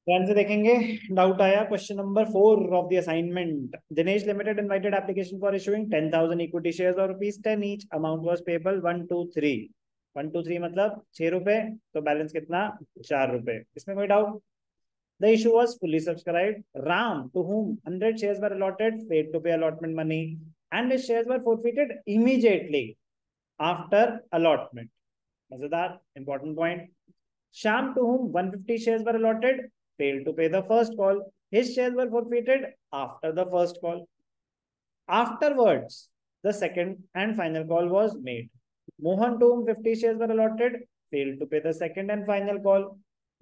ध्यान से देखेंगे। डाउट आया question number 4 of the assignment. Dinesh limited invited application for issuing 10,000 equity shares और ₹10 ईच। Amount was payable 123। 123 मतलब 6 रुपए। तो बैलेंस कितना? 4 रुपए। इसमें कोई doubt? The issue was fully subscribed. Ram, to whom 100 shares were allotted, failed to pay allotment money, and his shares were forfeited immediately after allotment. Mazadar, important point. Sham, to whom 150 shares were allotted, failed to pay the first call. His shares were forfeited after the first call. Afterwards, the second and final call was made. Mohan, to whom 50 shares were allotted, failed to pay the second and final call.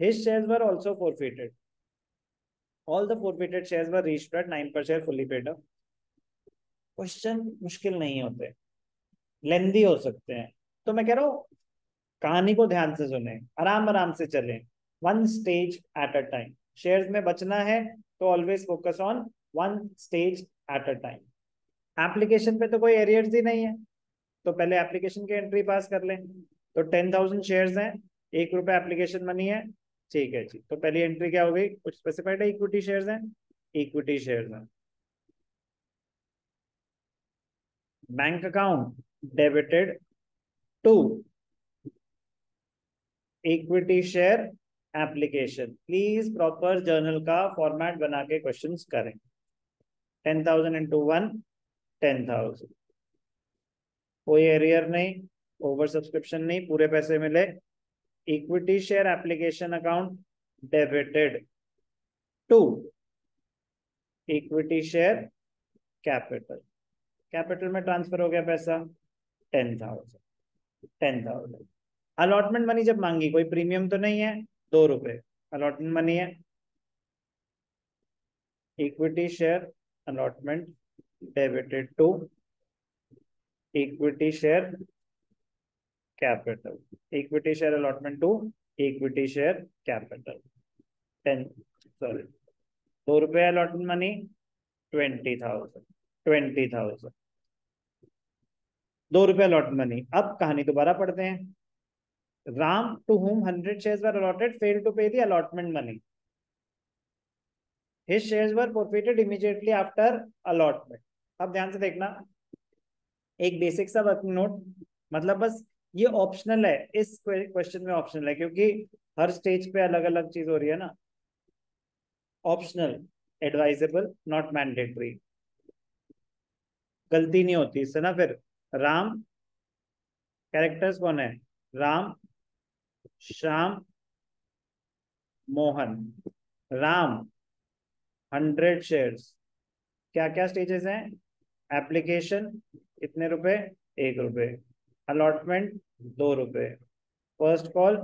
His shares were also forfeited. All the forfeited shares were reached at 9 per share fully paid up. Question मुश्किल नहीं होते, लेंदी हो सकते हैं। तो मैं कह रहा हूँ कहानी को ध्यान से सुने, आराम आराम से चलें, one stage at a time. Shares में बचना है तो always focus on one stage at a time. Application पे तो कोई एरियर्स ही नहीं है, तो पहले एप्लीकेशन की एंट्री पास कर लें। तो 10,000 शेयर्स हैं, ₹1 एप्लीकेशन मनी है। ठीक है जी, तो पहली एंट्री क्या हो गई? कुछ स्पेसिफाइड है, इक्विटी शेयर्स हैं, इक्विटी शेयर्स हैं। Bank account debited to equity share application. Please proper journal का फॉर्मेट बना के क्वेश्चंस करें। 10,000 इंटू 1, 10,000। कोई एरियर नहीं, ओवर सब्सक्रिप्शन नहीं, पूरे पैसे मिले। Equity share application account debited to equity share capital. Capital में ट्रांसफर हो गया पैसा 10,000। 10,000 अलॉटमेंट मनी जब मांगी, कोई प्रीमियम तो नहीं है, ₹2 अलॉटमेंट मनी है। Equity share allotment debited to equity share capital. Equity share allotment to equity share capital. 10, sorry, ₹2 allotment money, 20,000। 20,000, ₹2 allotment money. अब कहानी दोबारा पढ़ते हैं। Ram, to whom 100 shares were allotted, failed to pay the allotment money. His shares were forfeited immediately after allotment. अब ध्यान से देखना, एक बेसिक सा वर्किंग नोट, मतलब बस ये ऑप्शनल है, इस क्वेश्चन में ऑप्शनल है क्योंकि हर स्टेज पे अलग अलग चीज हो रही है ना। Optional, advisable, not mandatory. गलती नहीं होती इससे ना। फिर राम, कैरेक्टर्स कौन है? राम, श्याम, मोहन। राम 100 शेयर्स, क्या क्या स्टेजेस हैं? एप्लीकेशन कितने रुपए? ₹1। Allotment ₹2। First call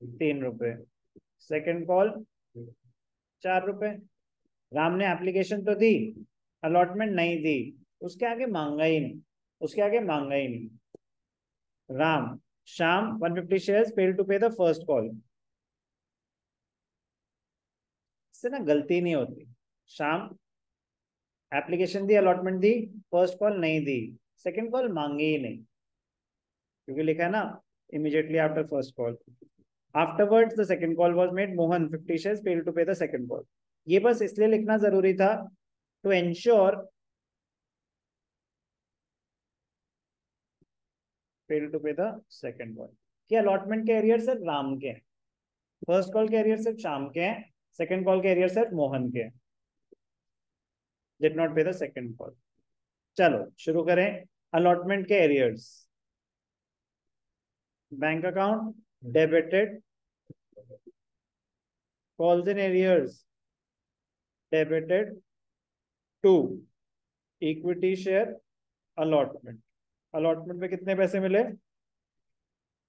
₹3। Second call ₹4। Ram ने एप्लीकेशन तो दी, अलॉटमेंट नहीं दी, उसके आगे मांगा ही नहीं, उसके आगे मांगा ही नहीं। राम, शाम 150 shares, fail to pay the first call. इससे ना गलती नहीं होती। शाम एप्लीकेशन दी, अलॉटमेंट दी, फर्स्ट कॉल नहीं दी, सेकंड कॉल मांगी ही नहीं, क्योंकि लिखा है ना immediately after first call. Afterwards the second call was made, Mohan 50 shares, fail to pay the second call. ये बस इसलिए लिखना जरूरी था to ensure fail to pay the second call, कि अलॉटमेंट के एरियर सिर्फ राम के हैं, फर्स्ट कॉल के एरियर सिर्फ शाम के हैं, सेकंड कॉल के एरियर सिर्फ मोहन के हैं। Did not pay the second call. चलो शुरू करें। अलॉटमेंट के arrears, bank account debited, calls in arrears debited to equity share allotment. Allotment पे कितने पैसे मिले?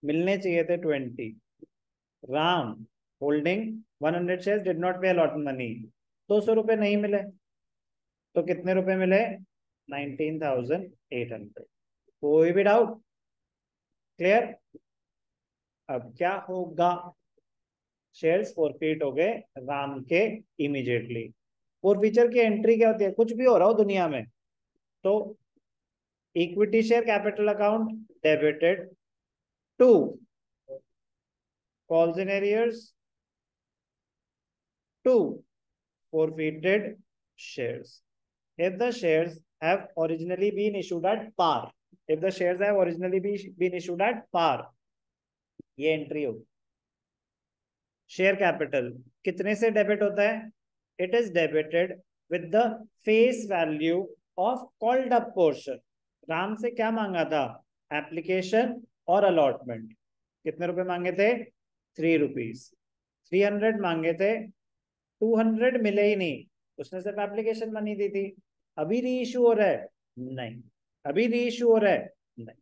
मिलने चाहिए थे 20। Ram holding 100 shares, did not pay allotment money, ₹200 नहीं मिले, तो कितने रुपए मिले? 19,800। कोई भी डाउट? क्लियर? अब क्या होगा? शेयर्स फॉरफिट हो गए राम के इमीडिएटली। फॉरफीचर की एंट्री क्या होती है? कुछ भी हो रहा हो दुनिया में, तो equity share capital account debited to calls in arrears 2 forfeited shares. If the shares have originally been issued at par, if the shares have originally been issued at par, ये एंट्री होगी. शेयर कैपिटल कितने से debit होता है? It is debited with the face value of called up portion. Ram से क्या मांगा था? एप्लीकेशन और अलॉटमेंट. कितने रुपए मांगे थे? 3 रुपीज. 300 मांगे थे, 200 मिले ही नहीं, उसने सिर्फ एप्लीकेशन मनी दी थी. अभी री इशू हो रहा है? नहीं. अभी री इशू हो रहा है? नहीं.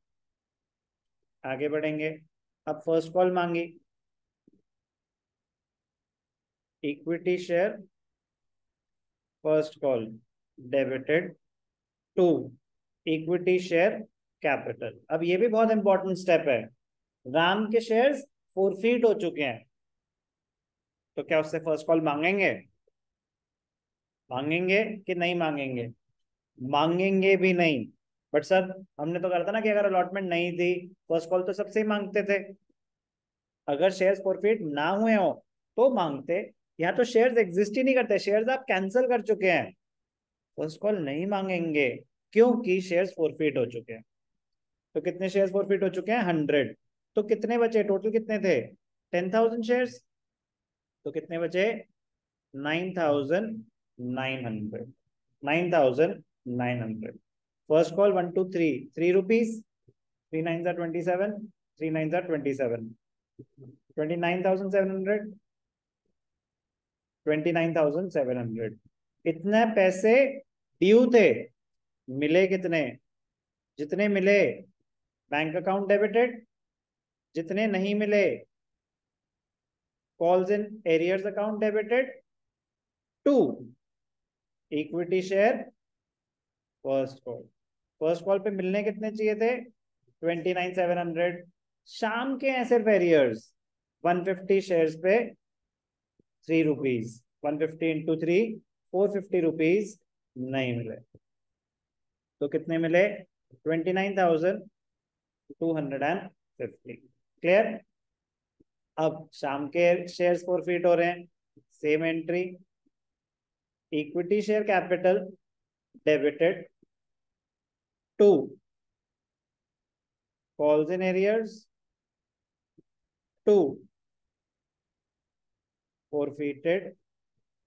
आगे बढ़ेंगे. अब फर्स्ट कॉल मांगी, equity share, first call debited to equity share capital. अब ये भी बहुत इंपॉर्टेंट स्टेप है. राम के शेयर्स फोरफीट हो चुके हैं, तो क्या उससे फर्स्ट कॉल मांगेंगे? मांगेंगे कि नहीं मांगेंगे? मांगेंगे भी नहीं. बट सर हमने तो कहा था ना कि अगर अलॉटमेंट नहीं थी फर्स्ट कॉल तो सबसे ही मांगते थे. अगर शेयर्स फोरफीट ना हुए हो तो मांगते. यहाँ तो शेयर्स एग्जिस्ट ही नहीं करते, शेयर्स आप कैंसिल कर चुके हैं, फर्स्ट कॉल नहीं मांगेंगे क्योंकि शेयर्स फोरफीट हो चुके हैं. तो कितने शेयर्स फोरफीट हो चुके हैं? 100. तो कितने बचे? टोटल कितने थे? 10,000 शेयर्स. तो कितने बचे? 9,900. 9,900. First call 1 2 3, 3 rupees. 3 9 27, 3 9 27, 29,700. 29,700. इतने पैसे ड्यू थे. मिले कितने? जितने मिले बैंक अकाउंट डेबिटेड, जितने नहीं मिले calls in arrears account debited to equity share first call. First call पे मिलने कितने चाहिए थे? 29,700. शाम के हैं सिर्फ एरियर्स. 150 शेयर्स पे 3 रुपीज. 150 इंटू 3, 450 रुपीज नहीं मिले. तो कितने मिले? 29,250. क्लियर? अब शाम के शेयर्स फोरफीट हो रहे हैं, same entry. Equity share capital debited to calls in arrears to forfeited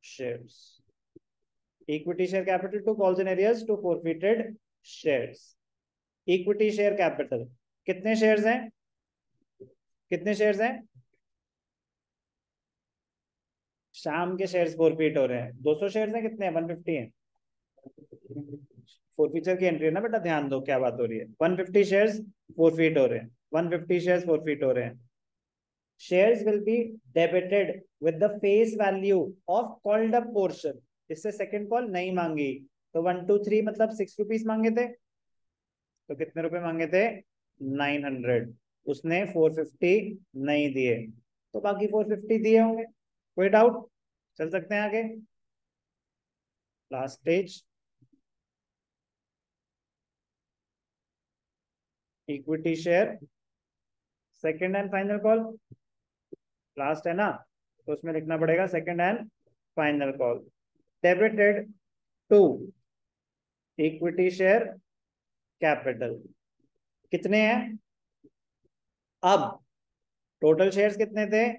shares. Equity share capital to calls in areas to forfeited shares. Equity share capital कितने शेयर्स हैं? कितने शेयर्स हैं? शाम के शेयर्स फोरफीट हो रहे हैं. 200 शेयर्स हैं. कितने हैं? 150 हैं. फोरफीचर की एंट्री है ना बेटा, ध्यान दो क्या बात हो रही है. 150 शेयर्स फोरफीट हो रहे हैं. 150 शेयर्स फोरफीट हो रहे हैं. Shares will be debited with the face value of called up portion. इससे सेकंड कॉल नहीं मांगी. तो 1 2 3 मतलब 6 रुपीज मांगे थे. तो कितने रुपए मांगे थे? 900. उसने 450 नहीं दिए, तो बाकी 450 दिए होंगे. कोई डाउट? चल सकते हैं आगे. Last stage, equity share second and final call. Last है ना, तो उसमें लिखना पड़ेगा second and final call. Debited to equity share capital. कितने हैं? अब टोटल शेयर्स कितने थे?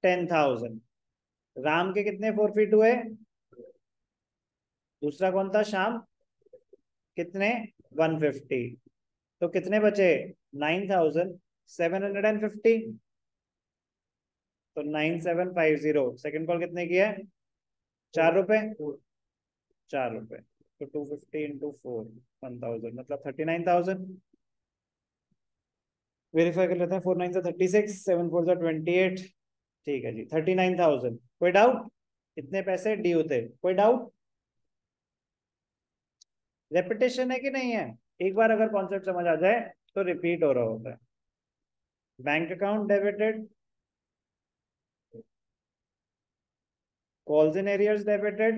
10,000. राम के कितने फोरफीट हुए? दूसरा कौन था? शाम. कितने? 150. तो कितने बचे? 9,750. तो 9,750. सेकंड कॉल कितने की है? 4 रुपए. 4 रुपए. तो 250 इंटू 4, 1,000 मतलब 39,000. वेरीफाई कर लेते हैं. 4 9 36, 7 4 28. ठीक है जी, 39,000. कोई डाउट? इतने पैसे ड्यू थे. कोई डाउट? रेपिटेशन है कि नहीं है? एक बार अगर कॉन्सेप्ट समझ आ जाए तो रिपीट हो रहा होता है. Bank account debited, calls in arrears debited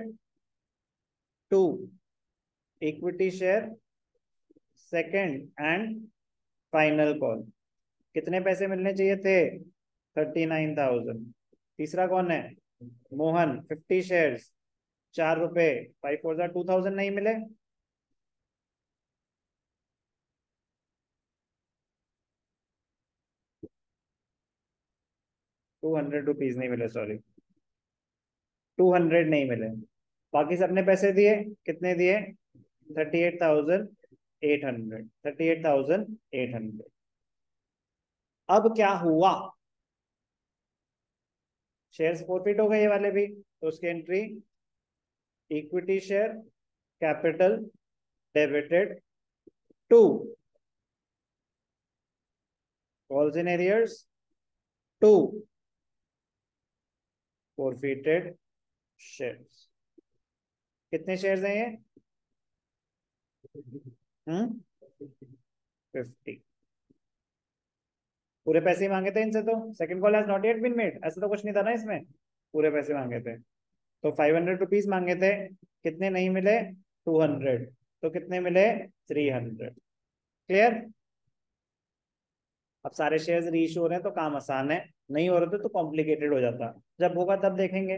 to equity share second and final call. कितने पैसे मिलने चाहिए थे? 39,000. तीसरा कौन है? मोहन 50 शेयर्स, 4 रुपए, 5 4 2,000 नहीं मिले। 200 रुपीज नहीं मिले, सॉरी, 200 नहीं मिले। बाकी सबने पैसे दिए, कितने दिए? 38,800, 38,800। अब क्या हुआ? शेयर्स फोरफिट हो गए ये वाले भी, तो उसकी entry equity share capital debited to calls in arrears to forfeited shares. कितने शेयर्स हैं ये? 50। पूरे पैसे ही मांगे थे इनसे, तो second call has not yet been made, ऐसा तो कुछ नहीं था ना इसमें, पूरे पैसे मांगे थे। तो 500 रुपीज मांगे थे, कितने नहीं मिले? 200। तो कितने मिले? 300। क्लियर? अब सारे शेयर्स रीइश्यू हो रहे हैं तो काम आसान है, नहीं हो रहे थे तो कॉम्प्लिकेटेड हो जाता, जब होगा तब देखेंगे।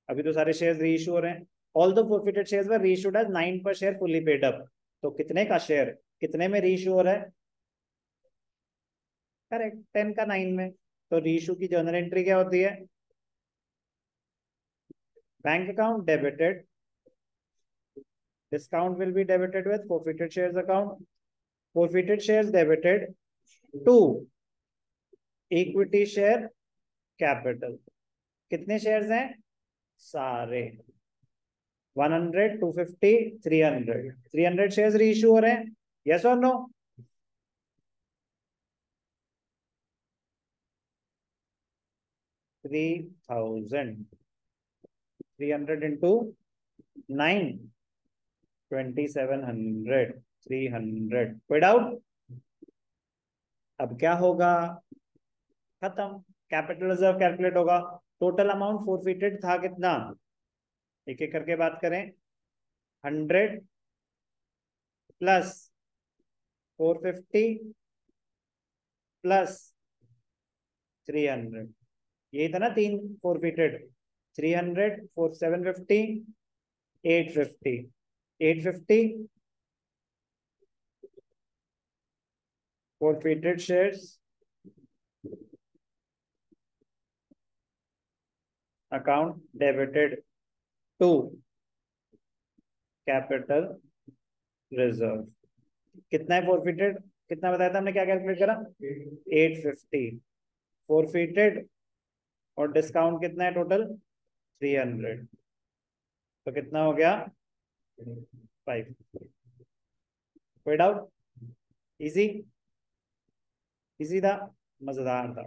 अभी तो सारे शेयर्स रीइश्यू हो रहे हैं। All the forfeited shares were reissued as 9 per share fully paid up. तो कितने का शेयर कितने में रीइश्यू हो रहा है? करेक्ट, 10 का 9 में। तो रीइश्यू की जर्नल एंट्री क्या होती है? Bank account debited, discount will be debited with forfeited shares account, forfeited shares debited to equity share capital। कितने शेयर्स हैं? सारे 100, 250, 300, 300 शेयर्स रीइश्यू हो रहे हैं। यस और नो? 3,000, 300 इंटू 9, 2,700, 300। कोई डाउट? अब क्या होगा? खत्म। कैपिटल रिजर्व कैलकुलेट होगा। टोटल अमाउंट फोरफिटेड था कितना? एक एक करके बात करें। 100 प्लस 450 प्लस 300, यही था ना तीन forfeited. 300, 750, 850, 850 forfeited shares account debited to capital reserve। कितना है फोरफिटेड? कितना बताया था हमने, क्या कैलकुलेट करा? 850 फोरफिटेड, और डिस्काउंट कितना है टोटल? 300। तो कितना हो गया? 5। कोई डाउट? इजी? इजी था, मजेदार था।